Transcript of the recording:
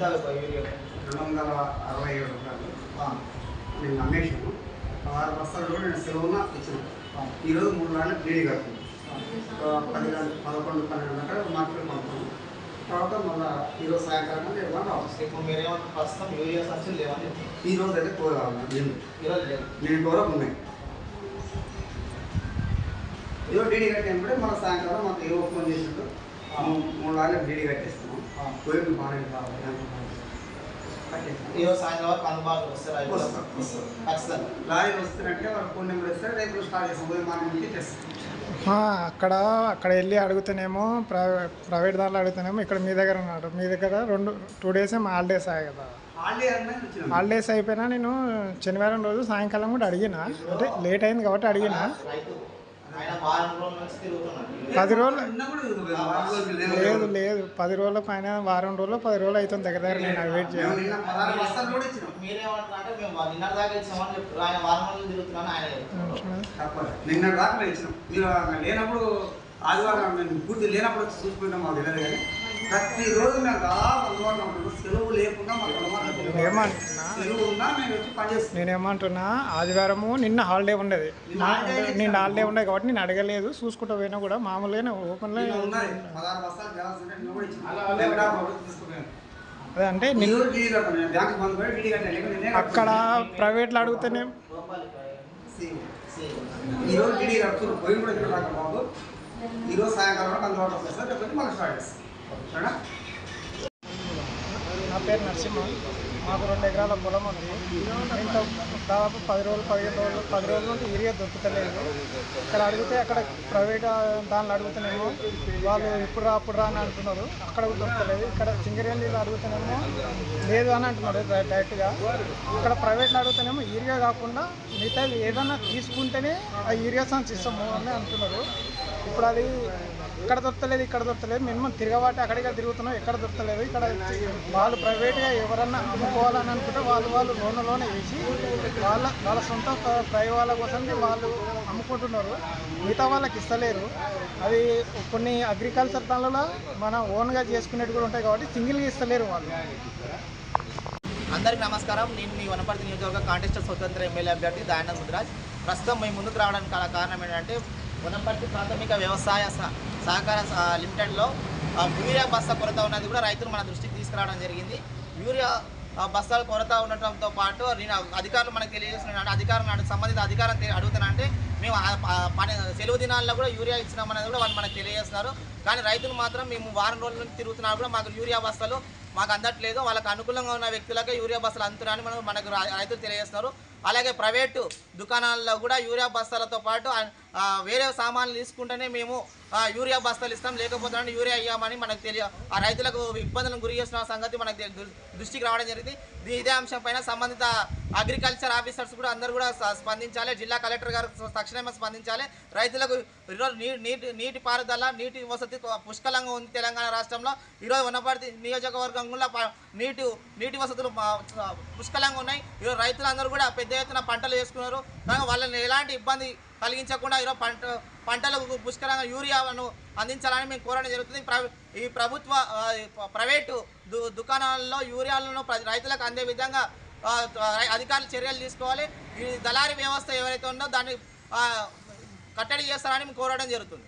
267 రూపాయలు నేను అమ్మేసాను. 6 బస్తాలు నేను సెలవున ఇచ్చాను. ఈరోజు 3 నాళ్ళు డీడీ కడుతుంది. 10 గంటలు 11, 12 గంటలు మార్కెట్ పంపుతాను. తర్వాత మళ్ళీ ఈరోజు సాయంకాలం ఇవ్వాలి రావచ్చు. ఇప్పుడు మీరేమన్నా ప్రస్తుతం యూరియా సంచులు లేవని ఈరోజు అయితే కూర కావాలి. ఈరోజు లేదు, నేను కూర ఉన్నాయి. ఈరోజు డీడీ కట్టినప్పుడే మన సాయంకాలం మాకు ఏవో ఫోన్ చేసినట్టు 3 నాళ్ళు డీడీ కట్టేస్తున్నాం. కోయిలు బాగా కావాలి ఈరోజు సాయంత్రం వరకు అందుబాటులో వస్తారు. ఖచ్చితంగా లారీ వస్తున్నట్టే వాళ్ళు ఫోన్ నెంబర్ ఇస్తారు. రేపు స్టార్ట్ చేస్తాం. ఉదయం మార్నింగ్ నుంచి తెస్తాం. అక్కడ వెళ్ళి అడుగుతానేమో ప్రైవేట్ దాంట్లో అడుగుతానేమో ఇక్కడ మీ దగ్గర ఉన్నాడు. మీ దగ్గర 2 డేస్ ఏమో హాలిడేస్ అయ్యాయి కదా. హాలిడేస్ అయిపోయినా నేను శనివారం రోజు సాయంకాలం కూడా అడిగిన, అంటే లేట్ అయింది కాబట్టి అడిగిన. 10 రోజులు లేదు 10 రోజుల పైన, వారం రోజులు 10 రోజులు అవుతుంది దగ్గర నేను వెయిట్ చేయాలి. నిన్న దాకా ఇచ్చినాం. మీరు లేనప్పుడు ఆదివారం పూర్తి లేనప్పుడు చూసుకుంటాం. మాకు తెలియదు కానీ ప్రతిరోజు మేము దాదాపు అందుబాటులో ఉంటాం. సెలవు లేకుండా నేనేమంటున్నా, ఆదివారము నిన్న హాలిడే ఉండేది. నిన్న హాలిడే ఉండేది కాబట్టి నేను అడగలేదు. చూసుకుంటూ పోయినా కూడా మామూలుగానే ఓపెన్లో అదే. అంటే అక్కడ ప్రైవేట్లో అడిగితేనే ఈరోజు డీడీ కడుతున్నారు. పోయి కూడా ఇక్కడ రాక బాబు ఈరోజు సాయంకాలం అందుబాటులో వస్తుంది సార్. రేపు మళ్ళీ స్టార్ట్ చేస్తాం. సరేనా? నా పేరు నరసింహ. మాకు 2 ఎకరాల పొలం ఉంది. ఇంత దాదాపు 10 రోజులు 15 రోజులు 10 రోజుల నుండి యూరియా దొరుకుతలేదు. ఇక్కడ అడిగితే అక్కడ ప్రైవేట్ దానిలో అడుగుతానేమో వాళ్ళు ఇప్పుడు రా అని అంటున్నారు. అక్కడ దొరుకుతలేదు. ఇక్కడ సింగరేణిలో అడుగుతానేమో లేదు అని అంటున్నారు డైరెక్ట్గా. ఇక్కడ ప్రైవేట్లో అడుగుతానేమో యూరియా కాకుండా మిగతా ఏదైనా తీసుకుంటేనే ఆ యూరియా సాన్స్ ఇస్తాము అని అంటున్నారు. ఇప్పుడు అది ఇక్కడ దొరకలేదు. మినిమం తిరగబాటి అక్కడికి తిరుగుతున్నాం. ఎక్కడ దొరకలేదు. ఇక్కడ వాళ్ళు ప్రైవేట్గా ఎవరన్నా అమ్ముకోవాలని అనుకుంటే వాళ్ళు లోనే వేసి వాళ్ళ సొంత ప్రయోగాల కోసం వాళ్ళు అమ్ముకుంటున్నారు. మిగతా వాళ్ళకి ఇస్తలేరు. అది కొన్ని అగ్రికల్చర్ దానిలో మన ఓన్గా చేసుకునేవి కూడా ఉంటాయి కాబట్టి సింగిల్గా ఇస్తలేరు వాళ్ళు. అందరికీ నమస్కారం. నేను మీ వనపర్తి నియోజకవర్గ కాంటెస్టర్ స్వతంత్ర ఎమ్మెల్యే అభ్యర్థి దాయన ముద్రాజ్. ప్రస్తుతం మేము ముందుకు రావడానికి కారణం ఏంటంటే వనపర్తి ప్రాథమిక వ్యవసాయ సహకార లిమిటెడ్లో యూరియా బస్తా కొరత ఉన్నది కూడా రైతులు మన దృష్టికి తీసుకురావడం జరిగింది. యూరియా బస్తాల కొరత ఉండటంతో పాటు నేను అధికారులు మనకు తెలియజేస్తున్నాను. అధికారులు సంబంధిత అధికారం అడుగుతానంటే మేము సెలవు దినాల్లో కూడా యూరియా ఇచ్చినామనేది కూడా వాళ్ళు మనకు తెలియజేస్తున్నారు. కానీ రైతులు మాత్రం మేము వారం రోజుల నుంచి తిరుగుతున్నా కూడా మాకు యూరియా బస్తాలు మాకు అందట్లేదు. వాళ్ళకి అనుకూలంగా ఉన్న వ్యక్తులకే యూరియా బస్తాలు అందుతున్నారని మనకు రైతులు తెలియజేస్తున్నారు. అలాగే ప్రైవేటు దుకాణాల్లో కూడా యూరియా బస్తాలతో పాటు వేరే సామాన్లు తీసుకుంటేనే మేము యూరియా బస్తాలు ఇస్తాం, లేకపోతే యూరియా ఇవ్వమని మనకు ఆ రైతులకు ఇబ్బందులను గురి చేస్తున్న సంగతి మనకు దృష్టికి రావడం జరిగింది. ఇదే అంశం పైన సంబంధిత అగ్రికల్చర్ ఆఫీసర్స్ కూడా అందరూ కూడా స్పందించాలి. జిల్లా కలెక్టర్ గారు తక్షణమే స్పందించాలి. రైతులకు ఈరోజు నీటి పారుదల, నీటి వసతి పుష్కలంగా ఉంది తెలంగాణ రాష్ట్రంలో. ఈరోజు వనపర్తి నియోజకవర్గంలో నీటి వసతులు పుష్కలంగా ఉన్నాయి. ఈరోజు రైతులందరూ కూడా పెద్ద ఎత్తున పంటలు వేసుకున్నారు. కానీ వాళ్ళని ఎలాంటి ఇబ్బంది కలిగించకుండా ఈరోజు పంటలకు పుష్కలంగా యూరియాను అందించాలని మేము కోరడం జరుగుతుంది. ఈ ప్రైవేటు దుకాణాలలో యూరియాలను రైతులకు అందే విధంగా అధికారులు చర్యలు తీసుకోవాలి. ఈ దళారీ వ్యవస్థ ఎవరైతే ఉందో దాన్ని కట్టడి చేస్తారని మేము కోరడం జరుగుతుంది.